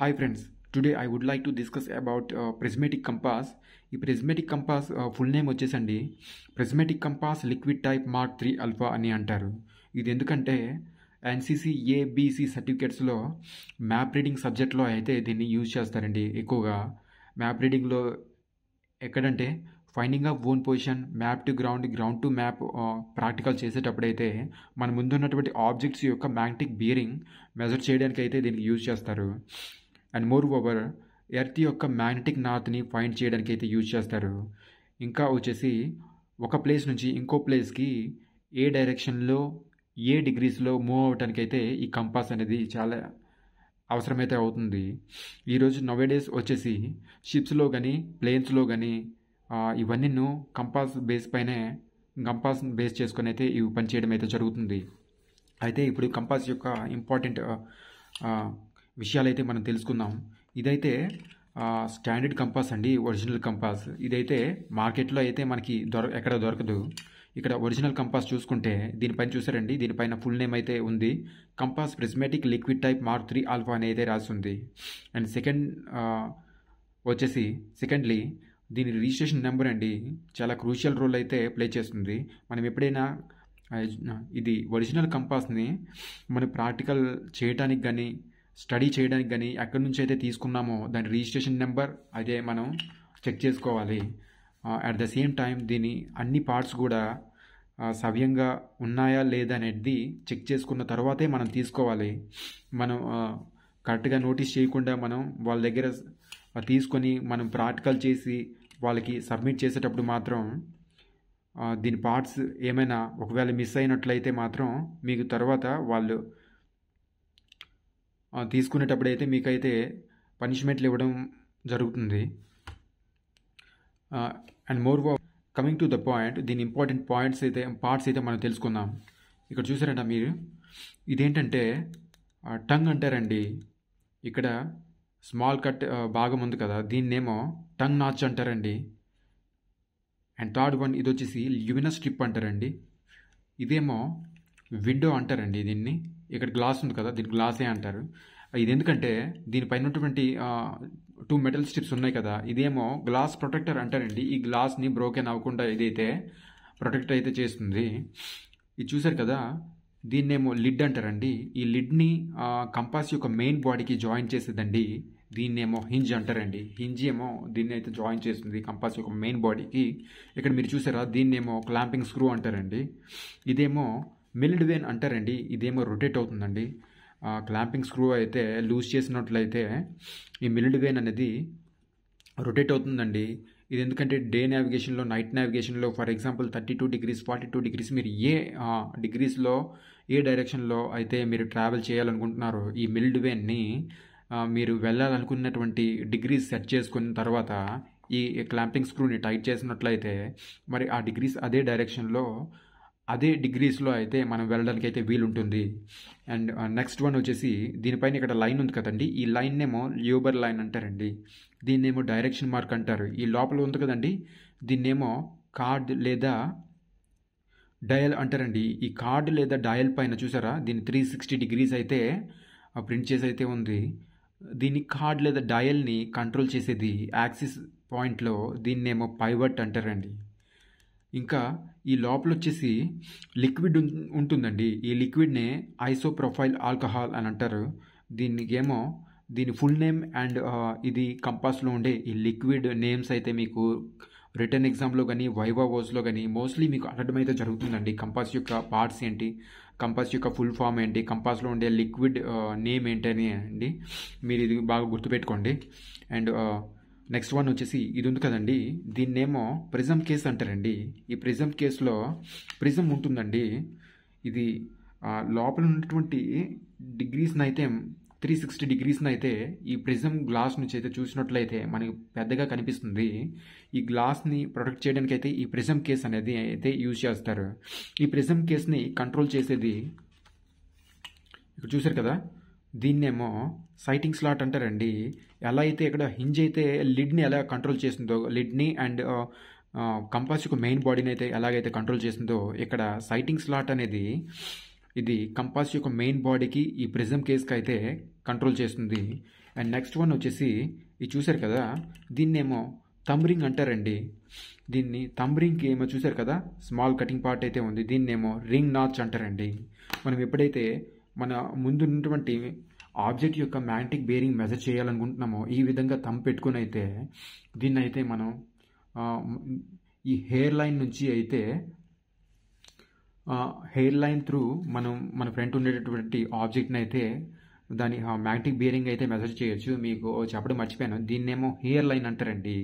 Hi friends, today I would like to discuss about prismatic compass. ఈ ప్రిజ్మెటిక్ compass full name వచ్చేసండి prismatic compass liquid type mark 3 alpha అని అంటారు. ఇది ఎందుకంటే NCC ABC సర్టిఫికేట్స్లో map reading సబ్జెక్ట్లో అయితే దీన్ని యూజ్ చేస్తారండి ఎక్కువగా. మ్యాప్ రీడింగ్లో ఎక్కడంటే finding of own position, map to ground, ground to map practical చేసేటప్పుడైతే మన ముందున్నటువంటి ఆబ్జెక్ట్స్ యొక్క మ్యాగ్నెటిక్ బియరింగ్ మెజర్ చేయడానికి అయితే దీనికి యూజ్ చేస్తారు. అండ్ మోర్ ఓవర్ ఎర్త్ యొక్క మ్యాగ్నెటిక్ నార్త్ని ఫైండ్ చేయడానికి అయితే యూజ్ చేస్తారు. ఇంకా వచ్చేసి ఒక ప్లేస్ నుంచి ఇంకో ప్లేస్కి ఏ డైరెక్షన్లో ఏ డిగ్రీస్లో మూవ్ అవ్వడానికి అయితే ఈ కంపాస్ అనేది చాలా అవసరమైతే అవుతుంది. ఈరోజు నవేడేస్ వచ్చేసి షిప్స్లో కానీ ప్లేన్స్లో కానీ ఇవన్నీ కంపాస్ బేస్ చేసుకొని అయితే ఇవి పనిచేయడం అయితే జరుగుతుంది. అయితే ఇప్పుడు కంపాస్ యొక్క ఇంపార్టెంట్ విషయాలు అయితే మనం తెలుసుకుందాం. ఇదైతే స్టాండర్డ్ కంపాస్ అండి, ఒరిజినల్ కంపాస్. ఇదైతే మార్కెట్లో అయితే మనకి ఎక్కడ దొరకదు. ఇక్కడ ఒరిజినల్ కంపాస్ చూసుకుంటే దీనిపైన చూసారండి, దీనిపైన ఫుల్ నేమ్ అయితే ఉంది, compass prismatic liquid type mark 3 alpha అని అయితే రాసి ఉంది. అండ్ సెకండ్లీ దీని రిజిస్ట్రేషన్ నెంబర్ అండి చాలా క్రూషియల్ రోల్ అయితే ప్లే చేస్తుంది. మనం ఎప్పుడైనా ఇది ఒరిజినల్ కంపాస్ని మనం ప్రాక్టికల్ చేయడానికి కానీ స్టడీ చేయడానికి కానీ ఎక్కడి నుంచి అయితే తీసుకున్నామో దాని రిజిస్ట్రేషన్ నెంబర్ అదే మనం చెక్ చేసుకోవాలి. అట్ ద సేమ్ టైం దీని అన్ని పార్ట్స్ కూడా సవ్యంగా ఉన్నాయా లేదా అనేది చెక్ చేసుకున్న తర్వాతే మనం తీసుకోవాలి. మనం కరెక్ట్గా నోటీస్ చేయకుండా మనం వాళ్ళ దగ్గర తీసుకొని మనం ప్రాక్టికల్ చేసి వాళ్ళకి సబ్మిట్ చేసేటప్పుడు మాత్రం దీని పార్ట్స్ ఏమైనా ఒకవేళ మిస్ అయినట్లయితే మాత్రం మీకు తర్వాత వాళ్ళు తీసుకునేటప్పుడైతే మీకైతే పనిష్మెంట్లు ఇవ్వడం జరుగుతుంది. And more coming to the point, దీని ఇంపార్టెంట్ పార్ట్స్ అయితే మనం తెలుసుకుందాం. ఇక్కడ చూసారంట మీరు, ఇదేంటంటే టంగ్ అంటారండి. ఇక్కడ స్మాల్ కట్ భాగం ఉంది కదా, దీన్నేమో టంగ్ నాచ్ అంటారండి. అండ్ థర్డ్ వన్ ఇది వచ్చేసి ల్యూమినస్ స్ట్రిప్ అంటారండి. ఇదేమో విండో అంటారండి. దీన్ని ఇక్కడ గ్లాస్ ఉంది కదా, దీని గ్లాసే అంటారు. ఇది ఎందుకంటే దీనిపైన ఉన్నటువంటి 2 మెటల్ స్ట్రిప్స్ ఉన్నాయి కదా, ఇదేమో గ్లాస్ ప్రొటెక్టర్ అంటారండి. ఈ గ్లాస్ని బ్రోకెన్ అవ్వకుండా ఇదైతే ప్రొటెక్ట్ అయితే చేస్తుంది. ఇది చూసారు కదా, దీన్నేమో లిడ్ అంటారండి. ఈ లిడ్ని కంపాస్ యొక్క మెయిన్ బాడీకి జాయిన్ చేసేదండి. దీన్నేమో హింజ్ అంటారండి. హింజ్ ఏమో దీన్ని అయితే జాయిన్ చేస్తుంది కంపాస్ యొక్క మెయిన్ బాడీకి. ఇక్కడ మీరు చూసారా, దీన్నేమో క్లాంపింగ్ స్క్రూ అంటారండి. ఇదేమో మిల్డ్ వేన్ అంటారండి. ఇదేమో రొటేట్ అవుతుందండి. క్లాంపింగ్ స్క్రూ అయితే లూజ్ చేసినట్లయితే ఈ మిల్డ్ వేన్ అనేది రొటేట్ అవుతుందండి. ఇది ఎందుకంటే డే నావిగేషన్లో, నైట్ నావిగేషన్లో ఫర్ ఎగ్జాంపుల్ 32 డిగ్రీస్ 42 డిగ్రీస్ మీరు ఏ డిగ్రీస్లో ఏ డైరెక్షన్లో అయితే మీరు ట్రావెల్ చేయాలనుకుంటున్నారో ఈ మిల్డ్ వేన్ని మీరు వెళ్ళాలనుకున్నటువంటి డిగ్రీస్ సెట్ చేసుకున్న తర్వాత ఈ క్లాంపింగ్ స్క్రూని టైట్ చేసినట్లయితే మరి ఆ డిగ్రీస్ అదే డైరెక్షన్లో అదే డిగ్రీస్లో అయితే మనం వెళ్ళడానికి అయితే వీలుంటుంది. అండ్ నెక్స్ట్ వన్ వచ్చేసి దీనిపైన ఇక్కడ లైన్ ఉంది కదండి, ఈ లైన్ ఏమో ల్యూబర్ లైన్ అంటారండి. దీన్నేమో డైరెక్షన్ మార్క్ అంటారు. ఈ లోపల ఉంది కదండి, దీన్నేమో కార్డ్ లేదా డయల్ అంటారండి. ఈ కార్డ్ లేదా డయల్ పైన చూసారా, దీన్ని 360 డిగ్రీస్ అయితే ప్రింట్ చేసి అయితే ఉంది. దీన్ని కార్డ్ లేదా డయల్ని కంట్రోల్ చేసేది యాక్సిస్ పాయింట్లో దీన్నేమో పైవట్ అంటారండి. ఇంకా ఈ లోపల వచ్చేసి లిక్విడ్ ఉంటుందండి. ఈ లిక్విడ్నే ఐసోప్రొఫైల్ ఆల్కహాల్ అని అంటారు. దీని ఫుల్ నేమ్ అండ్ ఇది కంపాస్లో ఉండే ఈ లిక్విడ్ నేమ్స్ అయితే మీకు రిటర్న్ ఎగ్జామ్లో కానీ వైవావోస్లో కానీ మోస్ట్లీ మీకు అడగడం అయితే జరుగుతుందండి. కంపాస్ యొక్క పార్ట్స్ ఏంటి, కంపాస్ యొక్క ఫుల్ ఫామ్ ఏంటి, కంపాస్లో ఉండే లిక్విడ్ నేమ్ ఏంటని అండి. మీరు ఇది బాగా గుర్తుపెట్టుకోండి. అండ్ నెక్స్ట్ వన్ వచ్చేసి ఇది ఉంది కదండి, దీన్నేమో ప్రిజం కేస్ అంటారండి. ఈ ప్రిజం కేసులో ప్రిజం ఉంటుందండి. ఇది లోపల ఉన్నటువంటి డిగ్రీస్ని అయితే 360 డిగ్రీస్ని అయితే ఈ ప్రిజం గ్లాస్ నుంచి అయితే చూసినట్లయితే మనకి పెద్దగా కనిపిస్తుంది. ఈ గ్లాస్ని ప్రొటెక్ట్ చేయడానికి అయితే ఈ ప్రిజం కేస్ అనేది అయితే యూజ్ చేస్తారు. ఈ ప్రిజం కేస్ని కంట్రోల్ చేసేది ఇక్కడ చూసారు కదా, దీన్నేమో సైటింగ్ స్లాట్ అంటారండి. ఎలా అయితే ఇక్కడ హింజ్ అయితే లిడ్ని ఎలా కంట్రోల్ చేస్తుందో, లిడ్ని అండ్ కంపాస్ యొక్క మెయిన్ బాడీని అయితే ఎలాగైతే కంట్రోల్ చేస్తుందో, ఇక్కడ సైటింగ్ స్లాట్ అనేది ఇది కంపాస్ యొక్క మెయిన్ బాడీకి ఈ ప్రిజం కేస్కి అయితే కంట్రోల్ చేస్తుంది. అండ్ నెక్స్ట్ వన్ వచ్చేసి ఇది చూశారు కదా, దీన్నేమో థంబ్ రింగ్ అంటారండి. దీన్ని థంబ్ రింగ్కి ఏమో చూశారు కదా, స్మాల్ కటింగ్ పార్ట్ అయితే ఉంది, దీన్నేమో రింగ్ నాచ్ అంటారండి. మనం ఎప్పుడైతే మన ముందు ఉన్నటువంటి ఆబ్జెక్ట్ యొక్క మ్యాగ్నెటిక్ బేరింగ్ మెజర్ చేయాలనుకుంటున్నామో ఈ విధంగా థంబ్ పెట్టుకుని అయితే దీన్ని అయితే మనం ఈ హెయిర్ లైన్ నుంచి అయితే హెయిర్ లైన్ త్రూ మనం మన ఫ్రంట్ ఉండేటటువంటి ఆబ్జెక్ట్ని అయితే దాని మ్యాగ్నెటిక్ బేరింగ్ అయితే మెజర్ చేయొచ్చు. మీకు చెప్పడం మర్చిపోయాను, దీన్నేమో హెయిర్ లైన్ అంటారండి.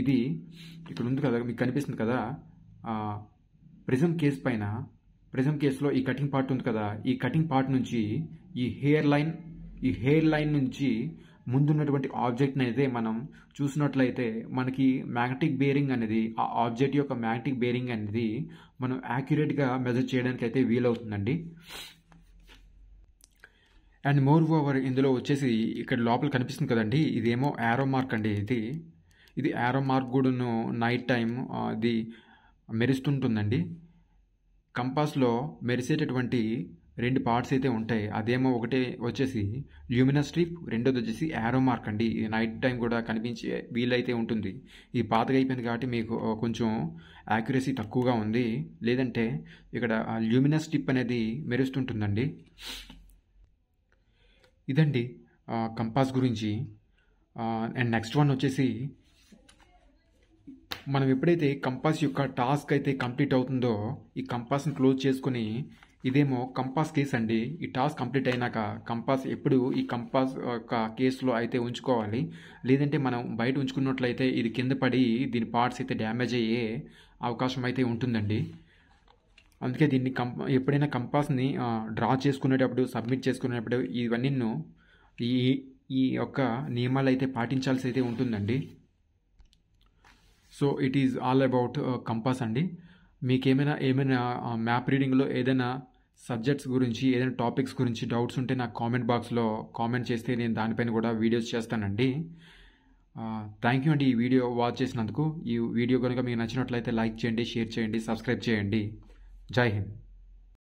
ఇది ఇక్కడ ఉంది కదా, మీకు కనిపిస్తుంది కదా, ప్రిజం కేస్ పైన, ప్రిజం కేసులో ఈ కటింగ్ పార్ట్ ఉంది కదా, ఈ కటింగ్ పార్ట్ నుంచి ఈ హెయిర్ లైన్ నుంచి ముందున్నటువంటి ఆబ్జెక్ట్ని అయితే మనం చూసినట్లయితే మనకి మ్యాగ్నెటిక్ బేరింగ్ అనేది, ఆ ఆబ్జెక్ట్ యొక్క మ్యాగ్నెటిక్ బేరింగ్ అనేది మనం యాక్యురేట్గా మెజర్ చేయడానికి అయితే వీలవుతుందండి. అండ్ మోర్ ఓవర్ ఇందులో వచ్చేసి ఇక్కడ లోపల కనిపిస్తుంది కదండి, ఇదేమో యారో మార్క్ అండి. ఇది యారో మార్క్ కూడాను నైట్ టైం అది మెరుస్తుంటుందండి. కంపాస్లో మెరిసేటటువంటి 2 పార్ట్స్ అయితే ఉంటాయి. అదేమో ఒకటే వచ్చేసి ల్యూమినస్ స్ట్రిప్, రెండోది వచ్చేసి యారో మార్క్ అండి. ఇది నైట్ టైం కూడా కనిపించే వీలైతే ఉంటుంది. ఇది పాతగా అయిపోయింది కాబట్టి మీకు కొంచెం యాక్యురసీ తక్కువగా ఉంది, లేదంటే ఇక్కడ ల్యూమినస్ స్ట్రిప్ అనేది మెరుస్తుంటుందండి. ఇదండి కంపాస్ గురించి. అండ్ నెక్స్ట్ వన్ వచ్చేసి మనం ఎప్పుడైతే కంపాస్ యొక్క టాస్క్ అయితే కంప్లీట్ అవుతుందో ఈ కంపాస్ని క్లోజ్ చేసుకుని, ఇదేమో కంపాస్ కేస్ అండి. ఈ టాస్క్ కంప్లీట్ అయినాక కంపాస్ ఎప్పుడు ఈ కంపాస్ యొక్క కేసులో అయితే ఉంచుకోవాలి, లేదంటే మనం బయట ఉంచుకున్నట్లయితే ఇది కింద పడి దీని పార్ట్స్ అయితే డ్యామేజ్ అయ్యే అవకాశం అయితే ఉంటుందండి. అందుకే దీన్ని ఎప్పుడైనా కంపాస్ని డ్రా చేసుకునేటప్పుడు, సబ్మిట్ చేసుకునేటప్పుడు ఇవన్నీ ఈ యొక్క నియమాలు అయితే పాటించాల్సి అయితే ఉంటుందండి. So it is all about compass అండి. మీకు ఏమైనా మ్యాప్ రీడింగ్లో ఏదైనా సబ్జెక్ట్స్ గురించి, ఏదైనా టాపిక్స్ గురించి డౌట్స్ ఉంటే నాకు కామెంట్ బాక్స్లో కామెంట్ చేస్తే నేను దానిపైన కూడా వీడియోస్ చేస్తానండి. థ్యాంక్ యూ అండి ఈ వీడియో వాచ్ చేసినందుకు. ఈ వీడియో కనుక మీకు నచ్చినట్లయితే లైక్ చేయండి, షేర్ చేయండి, సబ్స్క్రైబ్ చేయండి. జై హింద్.